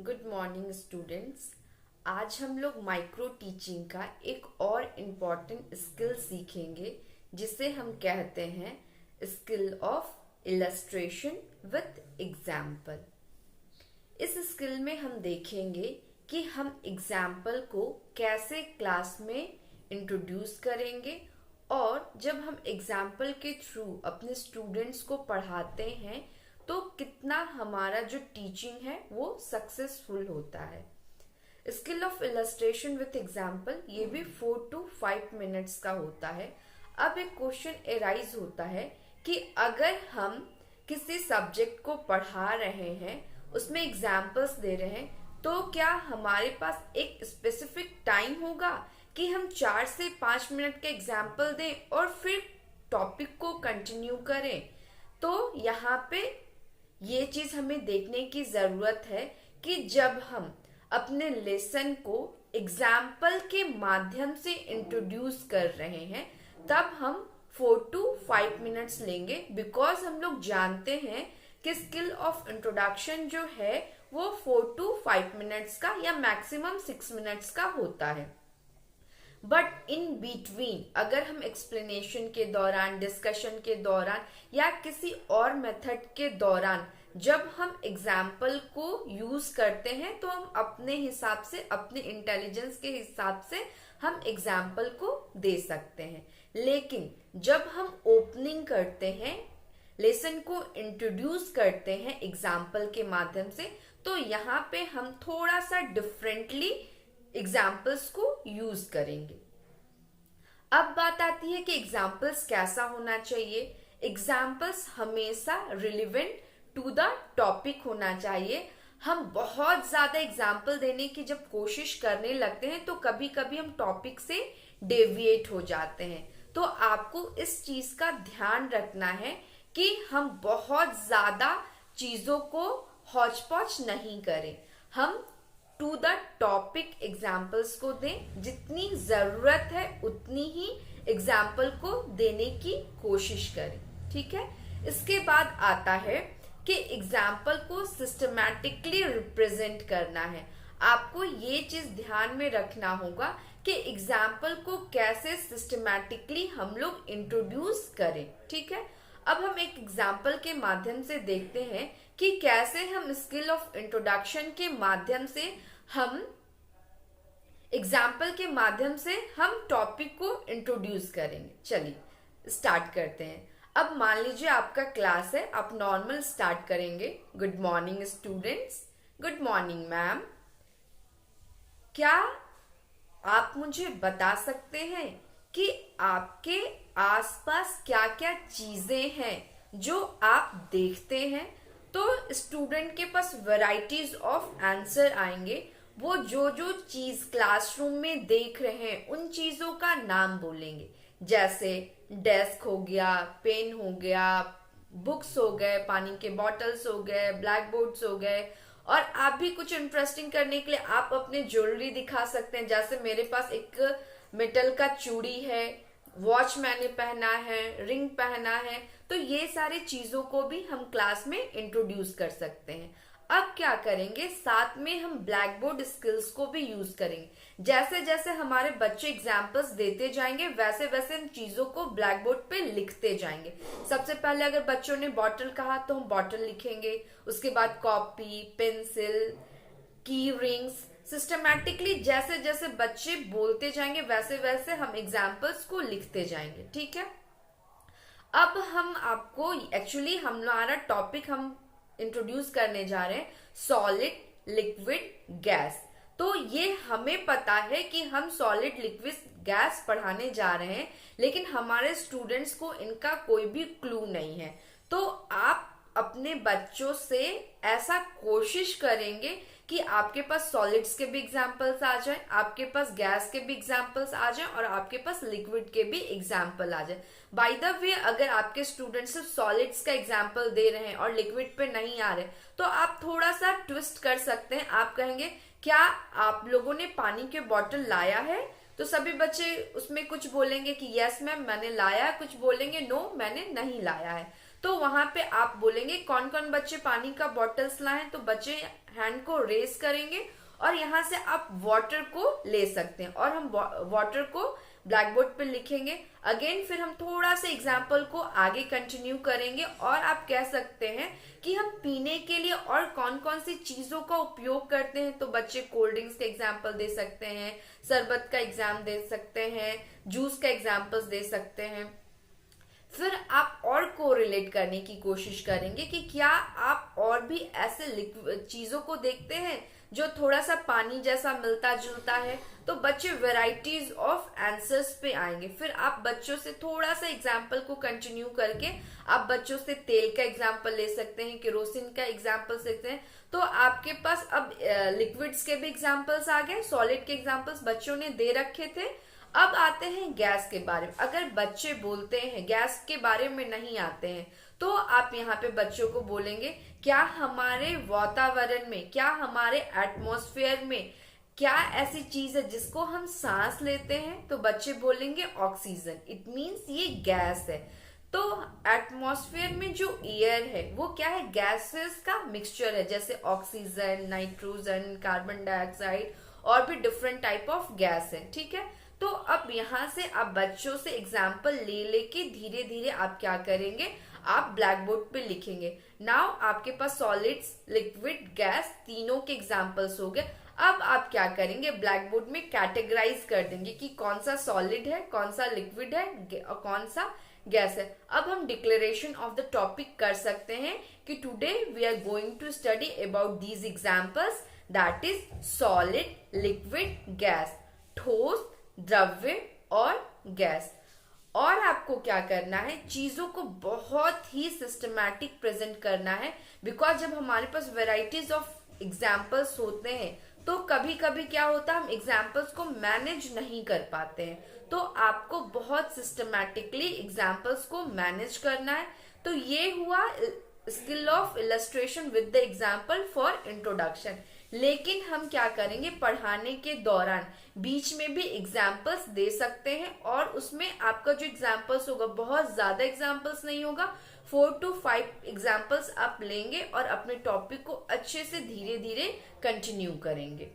Good morning students. आज हम लोग माइक्रो टीचिंग का एक और इम्पॉर्टेंट स्किल सीखेंगे जिसे हम कहते हैं skill of illustration with example. इस स्किल में हम देखेंगे कि हम एग्जाम्पल को कैसे क्लास में इंट्रोड्यूस करेंगे और जब हम एग्जाम्पल के थ्रू अपने स्टूडेंट्स को पढ़ाते हैं तो कितना हमारा जो टीचिंग है वो सक्सेसफुल होता है। Skill of illustration with example ये भी 4 to 5 मिनट्स का होता है। अब एक क्वेश्चन एराइज होता है कि अगर हम किसी सब्जेक्ट को पढ़ा रहे हैं, उसमें एग्जाम्पल्स दे रहे हैं, तो क्या हमारे पास एक स्पेसिफिक टाइम होगा कि हम 4 से 5 मिनट के एग्जाम्पल दें और फिर टॉपिक को कंटिन्यू करें? तो यहाँ पे ये चीज हमें देखने की जरूरत है कि जब हम अपने लेसन को एग्जाम्पल के माध्यम से इंट्रोड्यूस कर रहे हैं तब हम 4 to 5 मिनट्स लेंगे, बिकॉज हम लोग जानते हैं कि स्किल ऑफ इंट्रोडक्शन जो है वो 4 to 5 मिनट्स का या मैक्सिमम 6 मिनट्स का होता है। बट इन बिटवीन अगर हम एक्सप्लेनेशन के दौरान, डिस्कशन के दौरान या किसी और मेथड के दौरान जब हम एग्जाम्पल को यूज करते हैं तो हम अपने हिसाब से, अपने इंटेलिजेंस के हिसाब से हम एग्जाम्पल को दे सकते हैं। लेकिन जब हम ओपनिंग करते हैं, लेसन को इंट्रोड्यूस करते हैं एग्जाम्पल के माध्यम से, तो यहाँ पे हम थोड़ा सा डिफरेंटली एग्जाम्पल्स को यूज करेंगे। अब बात आती है कि एग्जाम्पल्स कैसा होना चाहिए। एग्जाम्पल्स हमेशा रिलेवेंट टू द टॉपिक होना चाहिए। हम बहुत ज्यादा एग्जाम्पल देने की जब कोशिश करने लगते हैं तो कभी कभी हम टॉपिक से डेविएट हो जाते हैं। तो आपको इस चीज का ध्यान रखना है कि हम बहुत ज्यादा चीजों को हौच-पौच नहीं करें। हम टू द टॉपिक एग्जाम्पल्स को दें, जितनी जरूरत है उतनी ही एग्जाम्पल को देने की कोशिश करें। ठीक है। इसके बाद आता है कि एग्जाम्पल को सिस्टमैटिकली रिप्रेजेंट करना है। आपको ये चीज ध्यान में रखना होगा कि एग्जाम्पल को कैसे सिस्टमैटिकली हम लोग इंट्रोड्यूस करें। ठीक है। अब हम एक एग्जाम्पल के माध्यम से देखते हैं कि कैसे हम स्किल ऑफ इंट्रोडक्शन के माध्यम से, हम एग्जाम्पल के माध्यम से हम टॉपिक को इंट्रोड्यूस करेंगे। चलिए स्टार्ट करते हैं। अब मान लीजिए आपका क्लास है, आप नॉर्मल स्टार्ट करेंगे। Good morning students. Good morning ma'am. क्या आप मुझे बता सकते हैं कि आपके आसपास क्या क्या चीजें हैं जो आप देखते हैं? तो स्टूडेंट के पास वैरायटीज ऑफ आंसर आएंगे। वो जो जो चीज क्लासरूम में देख रहे हैं उन चीजों का नाम बोलेंगे, जैसे डेस्क हो गया, पेन हो गया, बुक्स हो गए, पानी के बॉटल्स हो गए, ब्लैक बोर्ड्स हो गए। और आप भी कुछ इंटरेस्टिंग करने के लिए आप अपने ज्वेलरी दिखा सकते हैं, जैसे मेरे पास एक मेटल का चूड़ी है, वॉच मैंने पहना है, रिंग पहना है। तो ये सारी चीजों को भी हम क्लास में इंट्रोड्यूस कर सकते हैं। अब क्या करेंगे, साथ में हम ब्लैक बोर्ड स्किल्स को भी यूज करेंगे। जैसे जैसे हमारे बच्चे एग्जाम्पल्स देते जाएंगे वैसे वैसे इन चीजों को ब्लैक बोर्ड पे लिखते जाएंगे। सबसे पहले अगर बच्चों ने बॉटल कहा तो हम बॉटल लिखेंगे, उसके बाद कॉपी, पेंसिल, की रिंग्स। सिस्टमैटिकली जैसे जैसे बच्चे बोलते जाएंगे वैसे वैसे हम एग्जाम्पल्स को लिखते जाएंगे। ठीक है। अब हम आपको एक्चुअली हमारा टॉपिक हम इंट्रोड्यूस करने जा रहे हैं सॉलिड, लिक्विड, गैस। तो ये हमें पता है कि हम सॉलिड, लिक्विड, गैस पढ़ाने जा रहे हैं, लेकिन हमारे स्टूडेंट्स को इनका कोई भी क्लू नहीं है। तो आप अपने बच्चों से ऐसा कोशिश करेंगे कि आपके पास सॉलिड्स के भी एग्जाम्पल्स आ जाएं, आपके पास गैस के भी एग्जाम्पल्स आ जाएं और आपके पास लिक्विड के भी एग्जाम्पल आ जाए। बाय द वे, अगर आपके स्टूडेंट सिर्फ सॉलिड्स का एग्जाम्पल दे रहे हैं और लिक्विड पे नहीं आ रहे तो आप थोड़ा सा ट्विस्ट कर सकते हैं। आप कहेंगे क्या आप लोगों ने पानी के बॉटल लाया है? तो सभी बच्चे उसमें कुछ बोलेंगे कि यस मैम मैंने लाया है, कुछ बोलेंगे नो मैंने नहीं लाया है। तो वहां पे आप बोलेंगे कौन कौन बच्चे पानी का बॉटल्स लाएं, तो बच्चे हैंड को रेस करेंगे और यहाँ से आप वाटर को ले सकते हैं और हम वाटर को ब्लैक बोर्ड पे लिखेंगे। अगेन फिर हम थोड़ा सा एग्जाम्पल को आगे कंटिन्यू करेंगे और आप कह सकते हैं कि हम पीने के लिए और कौन कौन सी चीजों का उपयोग करते हैं, तो बच्चे कोल्ड ड्रिंक्स का एग्जाम्पल दे सकते हैं, शरबत का एग्जाम दे सकते हैं, जूस का एग्जाम्पल्स दे सकते हैं। फिर आप और को रिलेट करने की कोशिश करेंगे कि क्या आप और भी ऐसे चीजों को देखते हैं जो थोड़ा सा पानी जैसा मिलता जुलता है, तो बच्चे वेराइटीज ऑफ आंसर्स पे आएंगे। फिर आप बच्चों से थोड़ा सा एग्जाम्पल को कंटिन्यू करके आप बच्चों से तेल का एग्जाम्पल ले सकते हैं, केरोसिन का एग्जाम्पल सकते हैं। तो आपके पास अब लिक्विड्स के भी एग्जाम्पल्स आ गए, सॉलिड के एग्जाम्पल्स बच्चों ने दे रखे थे। अब आते हैं गैस के बारे में। अगर बच्चे बोलते हैं गैस के बारे में नहीं आते हैं, तो आप यहाँ पे बच्चों को बोलेंगे क्या हमारे वातावरण में, क्या हमारे एटमॉस्फेयर में क्या ऐसी चीज है जिसको हम सांस लेते हैं, तो बच्चे बोलेंगे ऑक्सीजन, इट मीन्स ये गैस है। तो एटमॉस्फेयर में जो एयर है वो क्या है, गैसेस का मिक्सचर है, जैसे ऑक्सीजन, नाइट्रोजन, कार्बन डाइऑक्साइड और भी डिफरेंट टाइप ऑफ गैस है, ठीक है। तो अब यहाँ से आप बच्चों से एग्जाम्पल ले लेके धीरे धीरे आप क्या करेंगे, आप ब्लैक बोर्ड पे लिखेंगे। नाउ आपके पास सॉलिड्स, लिक्विड, गैस तीनों के एग्जाम्पल्स हो गए। अब आप क्या करेंगे, ब्लैक बोर्ड में कैटेगराइज कर देंगे कि कौन सा सॉलिड है, कौन सा लिक्विड है और कौन सा गैस है। अब हम डिक्लेरेशन ऑफ द टॉपिक कर सकते हैं कि today we are going to study about these examples, that is solid, liquid, gas, ठोस, द्रव्य और गैस। और आपको क्या करना है, चीजों को बहुत ही सिस्टमैटिक प्रेजेंट करना है, बिकॉज जब हमारे पास वेराइटीज ऑफ एग्जाम्पल्स होते हैं तो कभी कभी क्या होता है, हम एग्जाम्पल्स को मैनेज नहीं कर पाते हैं। तो आपको बहुत सिस्टमैटिकली एग्जाम्पल्स को मैनेज करना है। तो ये हुआ skill of illustration with the example for introduction. लेकिन हम क्या करेंगे, पढ़ाने के दौरान बीच में भी एग्जाम्पल्स दे सकते हैं और उसमें आपका जो एग्जाम्पल्स होगा बहुत ज्यादा एग्जाम्पल्स नहीं होगा, 4 to 5 एग्जाम्पल्स आप लेंगे और अपने टॉपिक को अच्छे से धीरे धीरे कंटिन्यू करेंगे।